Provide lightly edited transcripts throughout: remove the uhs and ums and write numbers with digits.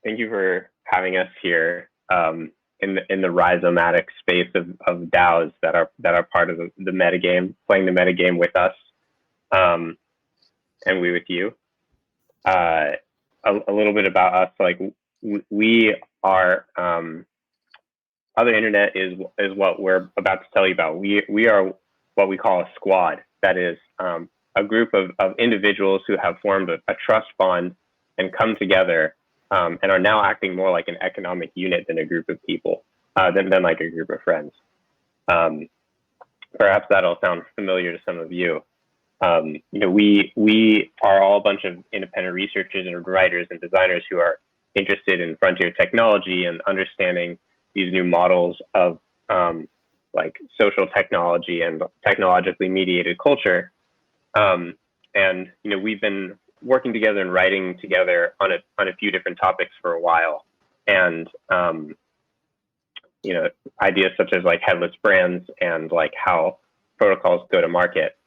Thank you for having us here in the rhizomatic space of DAOs that are part of the metagame, playing the metagame with us, and we with you. A little bit about us, like we are. Other Internet is what we're about to tell you about. We are what we call a squad. That is a group of individuals who have formed a trust bond and come together and are now acting more like an economic unit than a group of people, than like a group of friends. Perhaps that'll sound familiar to some of you. You know, we are all a bunch of independent researchers and writers and designers who are interested in frontier technology and understanding these new models of like social technology and technologically mediated culture. And you know, we've been working together and writing together on a few different topics for a while. And you know, ideas such as like headless brands and like how protocols go to market.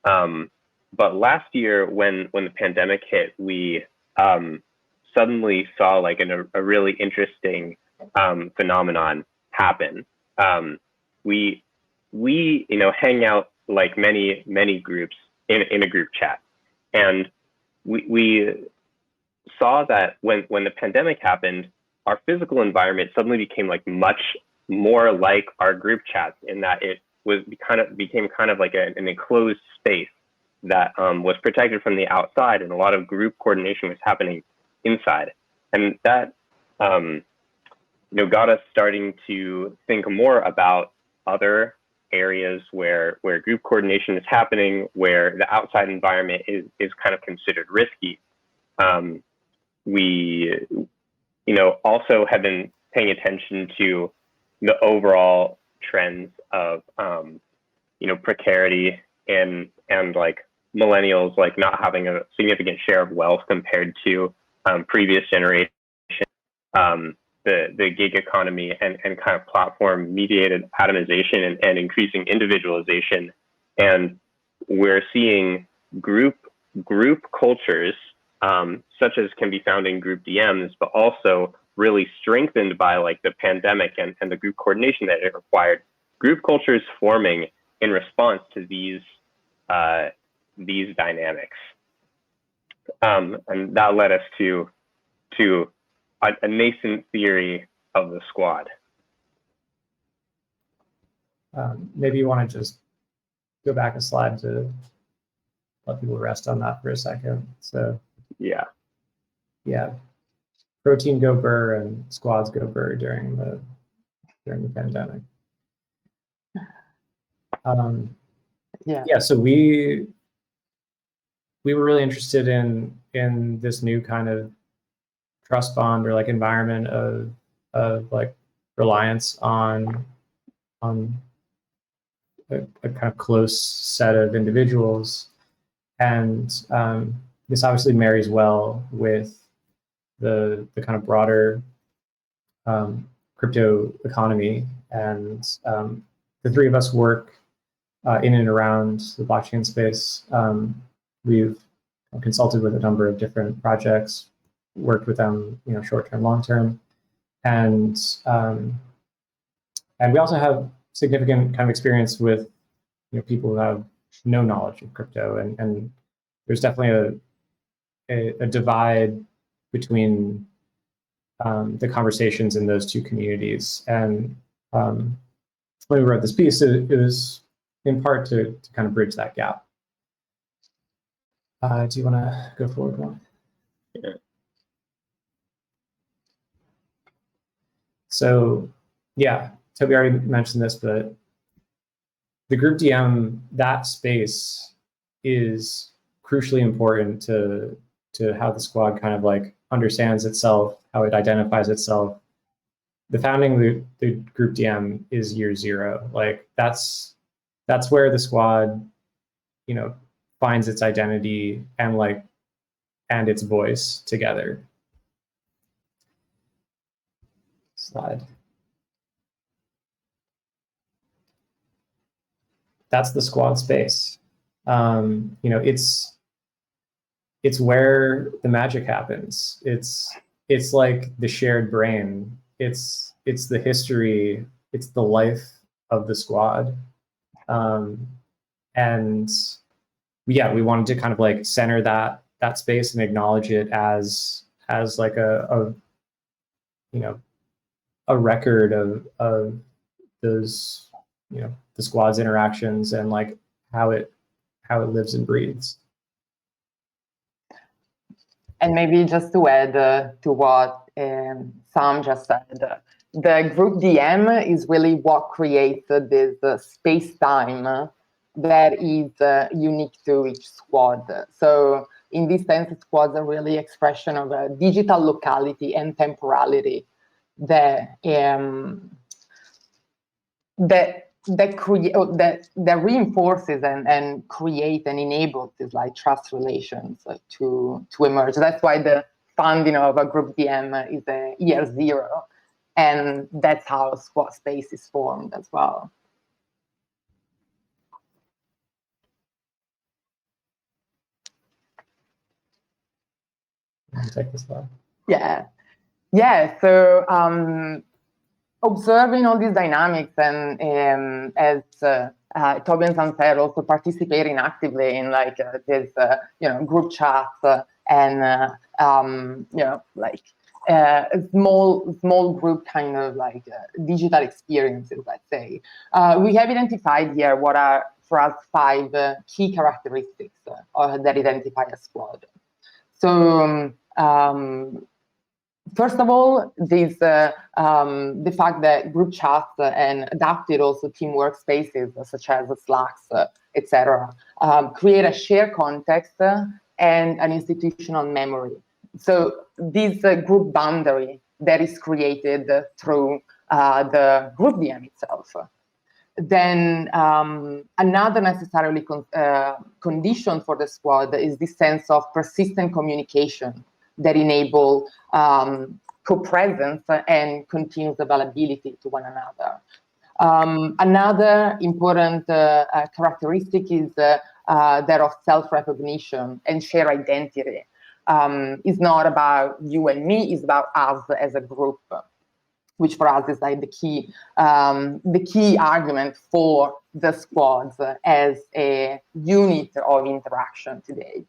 But last year, when the pandemic hit, we suddenly saw like a really interesting phenomenon happen. We you know, hang out like many groups in a group chat, and we saw that when the pandemic happened, our physical environment suddenly became like much more like our group chats, in that it became kind of like an enclosed space that was protected from the outside, and a lot of group coordination was happening inside, and that you know, got us starting to think more about other areas where group coordination is happening, where the outside environment is kind of considered risky. We, you know, also have been paying attention to the overall trends of, you know, precarity and like millennials, like not having a significant share of wealth compared to previous generations. The gig economy and kind of platform mediated atomization and increasing individualization. And we're seeing group cultures, such as can be found in group DMs, but also really strengthened by like the pandemic and the group coordination that it required, group cultures forming in response to these dynamics. And that led us to a nascent theory of the squad. Maybe you want to just go back a slide to let people rest on that for a second. So yeah, protein go burr and squads go burr during the pandemic. So we were really interested in this new kind of trust bond or like environment of like reliance on a kind of close set of individuals, and this obviously marries well with the kind of broader crypto economy. And the three of us work in and around the blockchain space. We've consulted with a number of different projects, worked with them, you know, short-term, long-term, and we also have significant kind of experience with, you know, people who have no knowledge of crypto, and there's definitely a divide between the conversations in those two communities. And when we wrote this piece, it was in part to kind of bridge that gap. Do you want to go forward one? Yeah. So yeah, Toby already mentioned this, but the group DM, that space is crucially important to how the squad kind of like understands itself, how it identifies itself. The founding the group DM is year zero. Like that's where the squad, you know, finds its identity and its voice together. Slide. That's the squad space. You know, it's where the magic happens. It's it's like the shared brain. It's the history. It's the life of the squad. And yeah, we wanted to kind of like center that space and acknowledge it as like a you know, a record of those, you know, the squad's interactions and like how it lives and breathes. And maybe just to add to what Sam just said, the group DM is really what creates this space-time that is unique to each squad. So in this sense, squads are really expression of a digital locality and temporality that reinforces and create and enables these like trust relations to emerge. That's why the founding of a group DM is a year zero, and that's how squad space is formed as well. Take this slide. Yeah. So observing all these dynamics and as Toby and Sam said, also participating actively in like this group chats and like small group kind of like digital experiences, let's say. We have identified here what are for us 5 key characteristics that identify a squad. So first of all, this the fact that group chats and adapted also team workspaces such as Slacks, etc., create a shared context and an institutional memory. So this group boundary that is created through the group DM itself. Then another necessarily condition for the squad is this sense of persistent communication that enable co-presence and continuous availability to one another. Another important characteristic is that of self-recognition and shared identity. It's not about you and me, it's about us as a group, which for us is like the key argument for the squads as a unit of interaction today.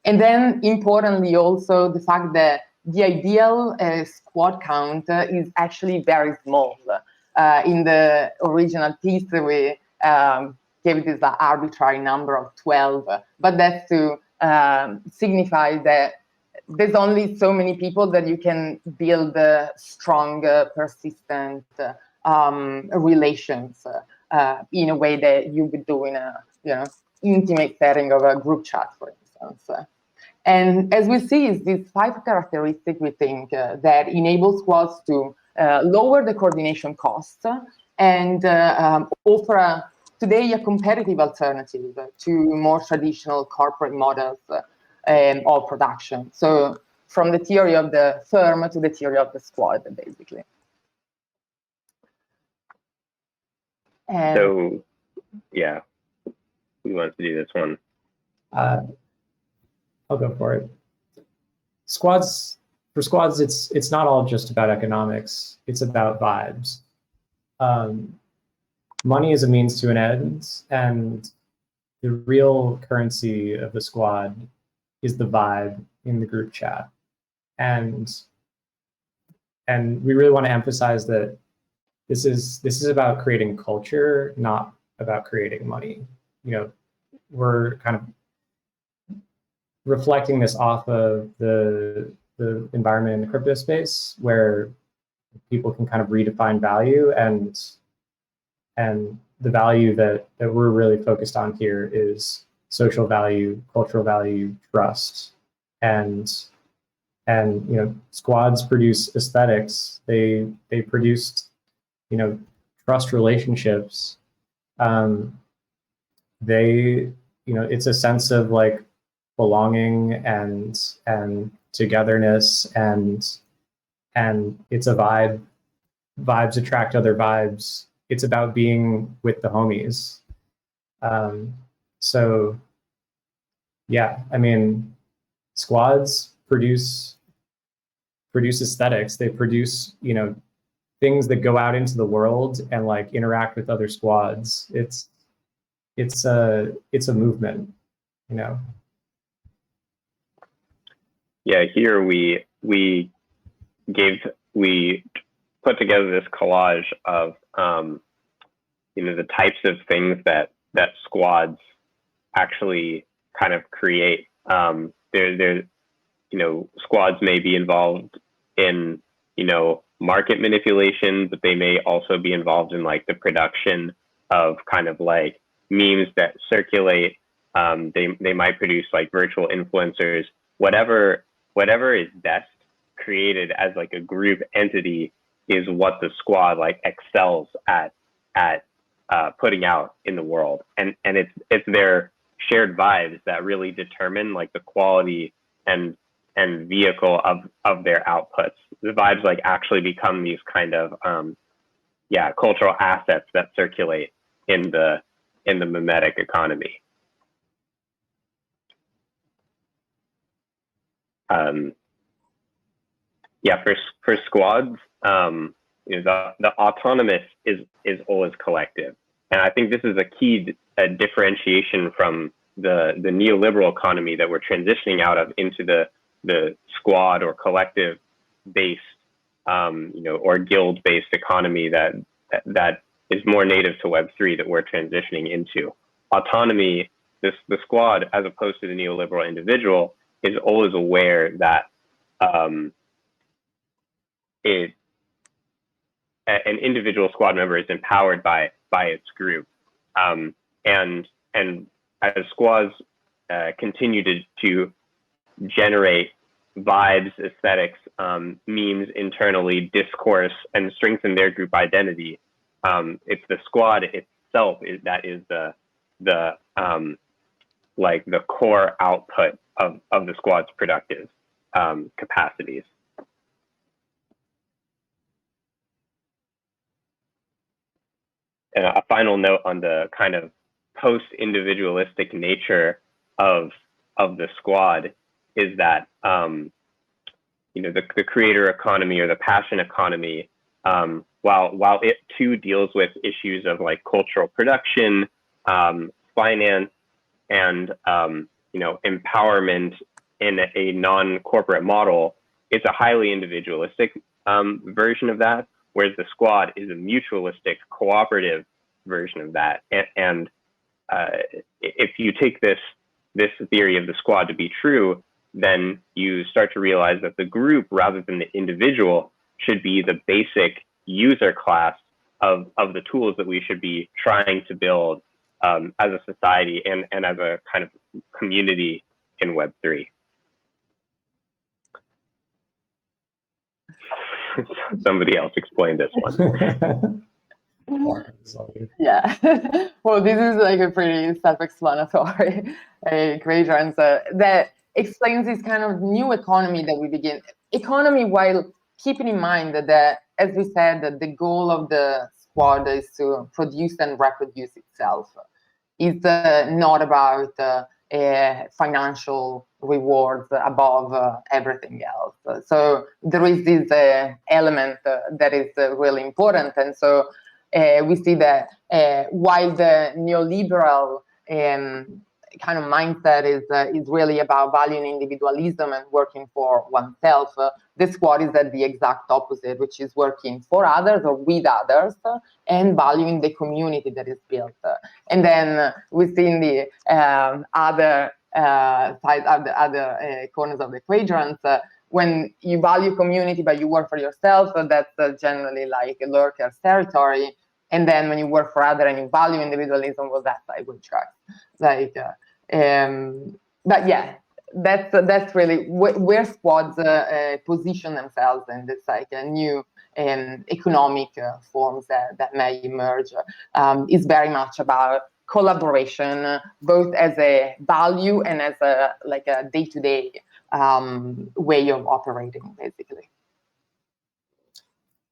And then importantly also the fact that the ideal squad count is actually very small. In the original piece we gave this arbitrary number of 12, but that's to signify that there's only so many people that you can build strong, persistent relations in a way that you would do in a intimate setting of a group chat, for instance. And as we see, is these 5 characteristics we think that enable squads to lower the coordination costs and offer today a competitive alternative to more traditional corporate models of production. So from the theory of the firm to the theory of the squad, basically. And so, yeah, who wants to do this one? I'll go for it. For squads, it's not all just about economics. It's about vibes. Money is a means to an end, and the real currency of the squad is the vibe in the group chat. And we really want to emphasize that this is about creating culture, not about creating money. We're kind of reflecting this off of the environment in the crypto space where people can kind of redefine value, and the value that we're really focused on here is social value, cultural value, trust. And squads produce aesthetics. They produced trust relationships. It's a sense of like belonging and togetherness, and it's a vibe. Vibes attract other vibes. It's about being with the homies. So yeah, I mean, squads produce produce aesthetics. They produce, you know, things that go out into the world and like interact with other squads. It's a movement, you know. Yeah, here we put together this collage of you know, the types of things that squads actually kind of create. There, you know, squads may be involved in, you know, market manipulation, but they may also be involved in like the production of kind of like memes that circulate. They might produce like virtual influencers. Whatever is best created as like a group entity is what the squad like excels at putting out in the world, and it's their shared vibes that really determine like the quality and vehicle of their outputs. The vibes like actually become these kind of cultural assets that circulate in the mimetic economy. For squads, you know, the autonomous is always collective, and I think this is a key differentiation from the neoliberal economy that we're transitioning out of into the squad or collective based, you know, or guild based economy that is more native to Web3 that we're transitioning into. Autonomy, the squad, as opposed to the neoliberal individual, is always aware that an individual squad member is empowered by its group, and as squads continue to generate vibes, aesthetics, memes internally, discourse, and strengthen their group identity, it's the squad itself that is the like the core output of the squad's productive capacities. And a final note on the kind of post-individualistic nature of the squad is that you know, the creator economy or the passion economy, while it too deals with issues of like cultural production, finance, and you know, empowerment in a non-corporate model, it's a highly individualistic version of that. Whereas the squad is a mutualistic, cooperative version of that. And if you take this theory of the squad to be true, then you start to realize that the group, rather than the individual, should be the basic user class of the tools that we should be trying to build as a society and as a kind of community in Web3. Somebody else explain this one. Yeah. Well, this is like a pretty self-explanatory great answer that explains this kind of new economy that we begin. Economy, while keeping in mind that, as we said, that the goal of the squad is to produce and reproduce itself. It's not about financial rewards above everything else. So there is this element that is really important. And so we see that while the neoliberal kind of mindset is really about valuing individualism and working for oneself, the squad is at the exact opposite, which is working for others or with others and valuing the community that is built. And then within the other side, other corners of the quadrants, when you value community but you work for yourself, that's generally like a lurker's territory. And then when you work for others and you value individualism, well, that's like witchcraft. Like, but yeah, that's really where squads position themselves in this like a new economic forms that may emerge. Is very much about collaboration, both as a value and as a like a day-to-day way of operating, basically.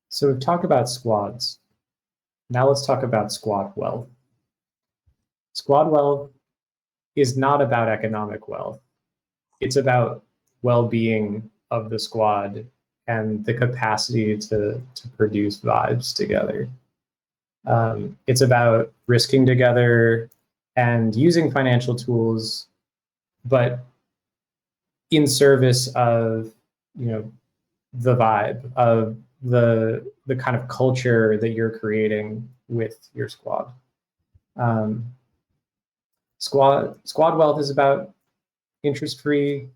So we've talked about squads. Now let's talk about squad wealth. Squad wealth is not about economic wealth. It's about well-being of the squad and the capacity to produce vibes together. It's about risking together and using financial tools, but in service of, you know, the vibe of the kind of culture that you're creating with your squad. Squad wealth is about interest-free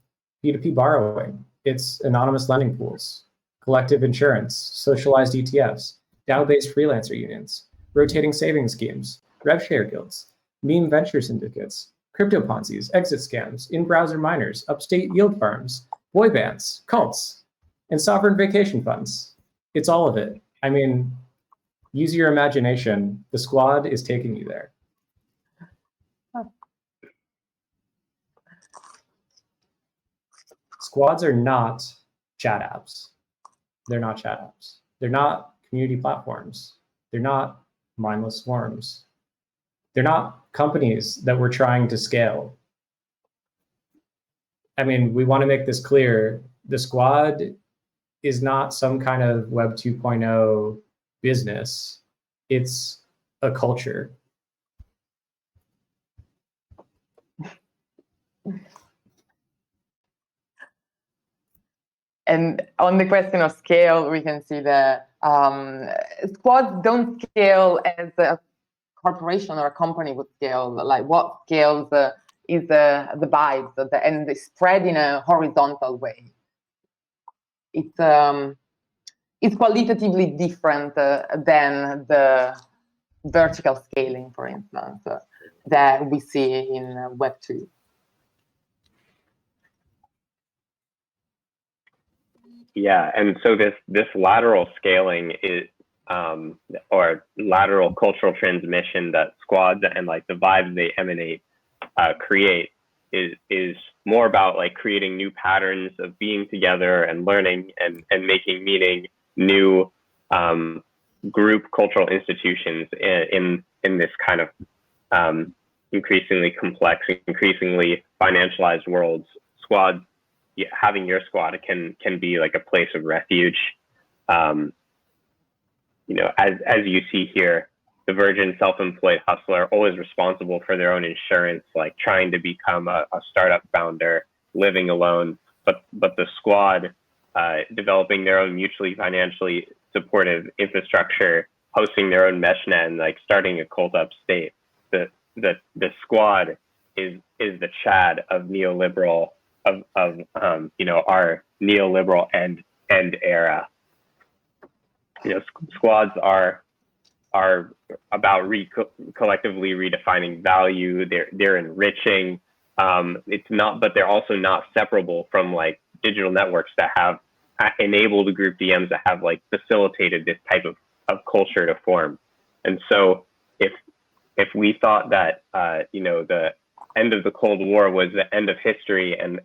P2P borrowing. It's anonymous lending pools, collective insurance, socialized ETFs, DAO-based freelancer unions, rotating savings schemes, rev share guilds, meme venture syndicates, crypto Ponzi's, exit scams, in-browser miners, upstate yield farms, boy bands, cults, and sovereign vacation funds. It's all of it. I mean, use your imagination. The squad is taking you there. Squads are not chat apps. They're not chat apps. They're not community platforms. They're not mindless swarms. They're not companies that we're trying to scale. I mean, we want to make this clear. The squad is not some kind of Web 2.0 business. It's a culture. And on the question of scale, we can see that squads don't scale as a corporation or a company would scale. Like what scales is the vibes and the spread in a horizontal way. It's qualitatively different than the vertical scaling, for instance, that we see in Web 2. Yeah, and so this lateral scaling is or lateral cultural transmission that squads and like the vibes they emanate create is more about like creating new patterns of being together and learning and making meaning, new group cultural institutions in this kind of increasingly complex, increasingly financialized worlds. Squads, having your squad can be like a place of refuge. You know, as you see here, the virgin self-employed hustler, always responsible for their own insurance, like trying to become a startup founder, living alone, but the squad developing their own mutually financially supportive infrastructure, hosting their own meshnet, and like starting a cult upstate. The squad is the Chad of neoliberal of you know, our neoliberal end era. You know, squads are about collectively redefining value. They're enriching. It's not, but they're also not separable from like digital networks that have enabled group DMs that have like facilitated this type of culture to form. And so if we thought that you know, the end of the Cold War was the end of history and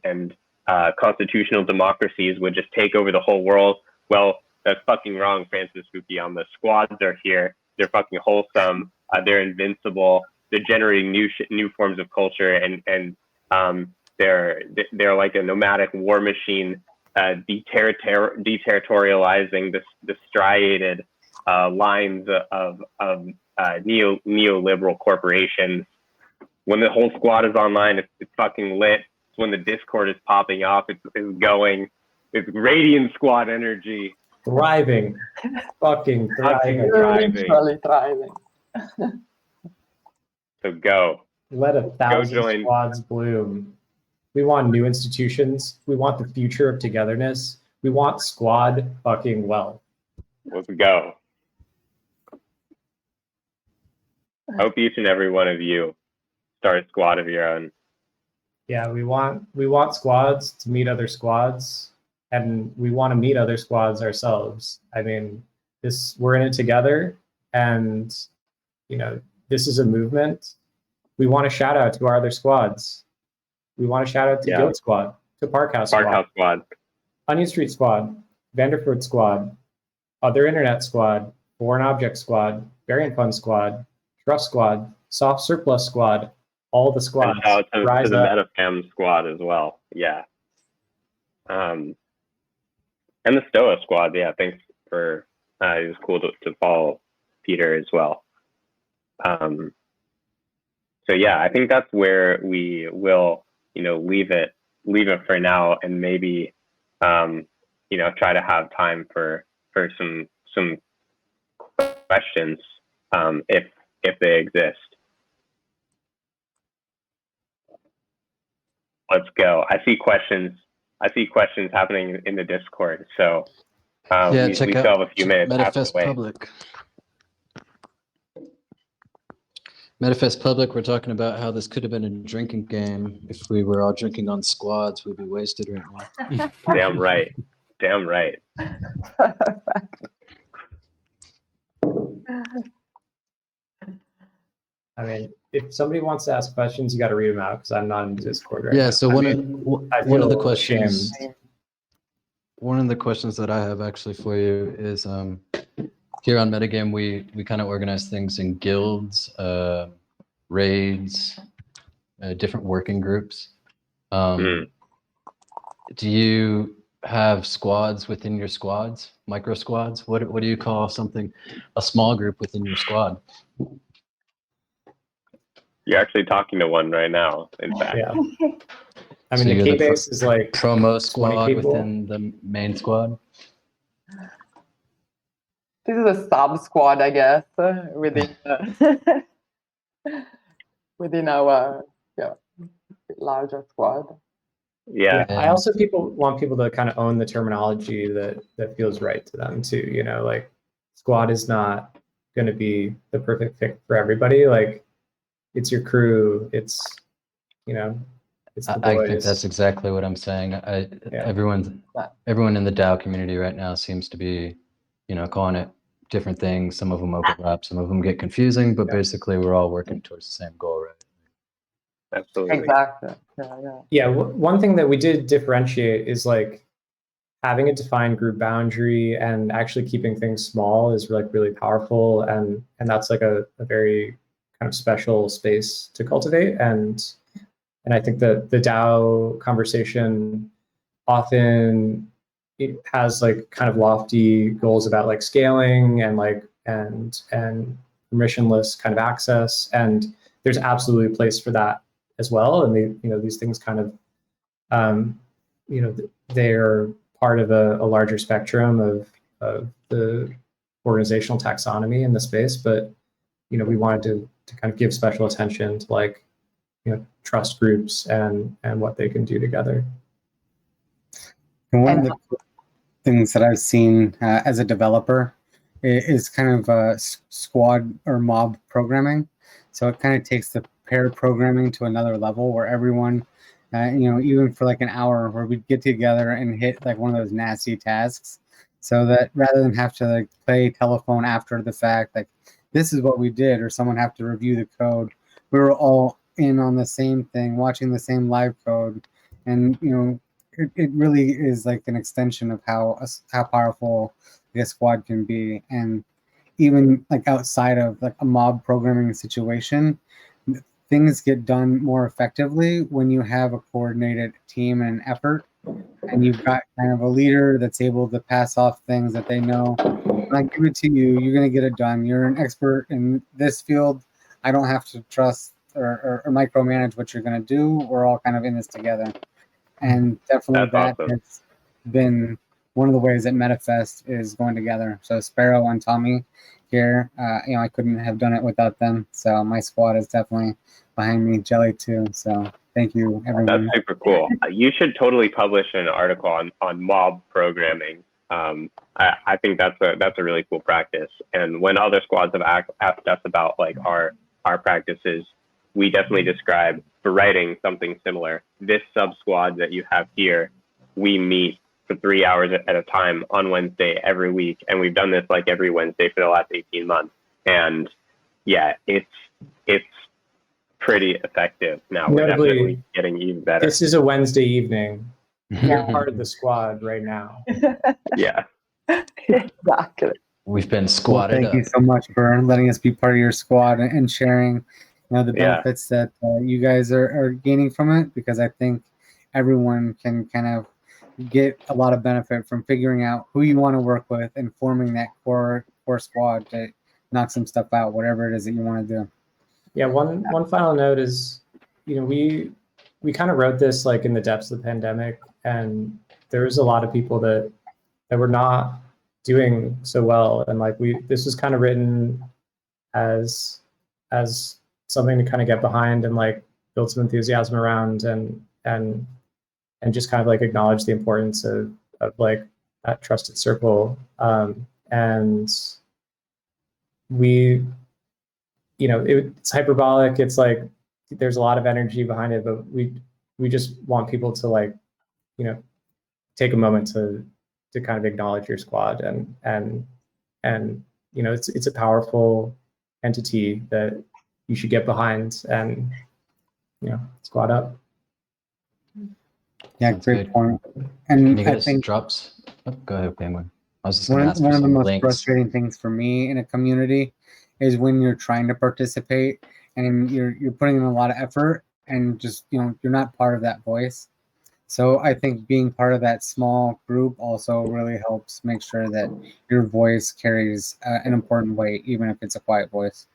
constitutional democracies would just take over the whole world, well, that's fucking wrong, Francis Fukuyama. The squads are here. They're fucking wholesome. They're invincible. They're generating new forms of culture, and they're like a nomadic war machine, deterritorializing the striated lines of neoliberal corporations. When the whole squad is online, it's fucking lit. It's when the Discord is popping off. It's going. It's radiant squad energy. Thriving, fucking thriving. Literally thriving. So go. Let 1,000 squads bloom. We want new institutions. We want the future of togetherness. We want squad fucking wealth. Let's go. Hope each and every one of you start a squad of your own. Yeah, we want squads to meet other squads, and we want to meet other squads ourselves. I mean, we're in it together, and you know, this is a movement. We want to shout out to our other squads. We want to shout out to Guild Squad, to Parkhouse Squad, Onion Street Squad, Vanderford Squad, Other Internet Squad, Foreign Object Squad, Variant Fund Squad, Trust Squad, Soft Surplus Squad, all the squads. And shout out to the MetaFam squad as well. Yeah. And the Stoa squad, yeah, thanks for, it was cool to follow Peter as well. So yeah, I think that's where we will, leave it for now, and maybe, try to have time for some questions, if they exist. Let's go. I see questions happening in the Discord. So Yeah, we check still out have a few minutes. MetaFest Public. MetaFest Public, we're talking about how this could have been a drinking game. If we were all drinking on squads, we'd be wasted right now. Damn right. Damn right. I mean, if somebody wants to ask questions, you got to read them out because I'm not in Discord right now. Yeah, so one of the questions, ashamed. one of the questions that I have actually for you is, here on Metagame, we kind of organize things in guilds, raids, different working groups. Do you have squads within your squads, micro squads? What do you call something, a small group within your squad? You're actually talking to one right now, in fact. Yeah. I mean, So the you're key base is like promo squad people. within the main squad. This is a sub squad, I guess, within within our larger squad. Yeah. I also want people to kind of own the terminology that feels right to them too. Like squad is not going to be the perfect fit for everybody. Like it's your crew. It's it's the boys. I think that's exactly what I'm saying. Everyone in the DAO community right now seems to be, calling it different things. Some of them overlap, some of them get confusing, but basically we're all working towards the same goal, right? Absolutely. Exactly. Yeah. One thing that we did differentiate is like having a defined group boundary and actually keeping things small is like really powerful, and that's like a very kind of special space to cultivate. And I think that the DAO conversation often it has like kind of lofty goals about like scaling and like and permissionless kind of access, and there's absolutely a place for that as well. And these things kind of they're part of a larger spectrum of the organizational taxonomy in the space, but we wanted to kind of give special attention to like trust groups and what they can do together. And one of the things that I've seen as a developer is kind of squad or mob programming. So it kind of takes the paired programming to another level where everyone, even for like an hour, where we'd get together and hit like one of those nasty tasks, so that rather than have to like play telephone after the fact, like this is what we did, or someone have to review the code, we were all in on the same thing, watching the same live code, and it really is like an extension of how powerful a squad can be. And even like outside of like a mob programming situation, things get done more effectively when you have a coordinated team and an effort, and you've got kind of a leader that's able to pass off things that they know. When I give it to you, you're going to get it done. You're an expert in this field. I don't have to trust or micromanage what you're going to do. We're all kind of in this together. And definitely That's that awesome. has been one of the ways that MetaFest is going together. So Sparrow and Tommy here, I couldn't have done it without them. So my squad is definitely behind me, Jelly too. So thank you, everyone. That's super cool. You should totally publish an article on mob programming. I think that's a really cool practice. And when other squads have asked us about like our practices, we definitely describe for writing something similar. This sub squad that you have here, we meet for 3 hours at a time on Wednesday every week, and we've done this like every Wednesday for the last 18 months. And yeah, it's pretty effective now. We're definitely getting even better. This is a Wednesday evening. You're part of the squad right now. Yeah. Exactly. We've been squatted Thank up. you so much for letting us be part of your squad and sharing the benefits that you guys are gaining from it, because I think everyone can kind of get a lot of benefit from figuring out who you want to work with and forming that core squad to knock some stuff out, whatever it is that you want to do. Yeah, one final note is, we kind of wrote this like in the depths of the pandemic, and there's a lot of people that were not doing so well, and like this was kind of written as something to kind of get behind and like build some enthusiasm around, and just kind of like acknowledge the importance of like that trusted circle. And we, it's hyperbolic. It's like there's a lot of energy behind it, but we just want people to like, take a moment to kind of acknowledge your squad, and it's a powerful entity that you should get behind and squad up. Yeah, That's great good. point. Can And you I get us think drops? Oh, go ahead, Penguin. I was just going to ask one for of the some most links. frustrating things for me in a community is when you're trying to participate and you're putting in a lot of effort and just you're not part of that voice. So I think being part of that small group also really helps make sure that your voice carries an important weight, even if it's a quiet voice.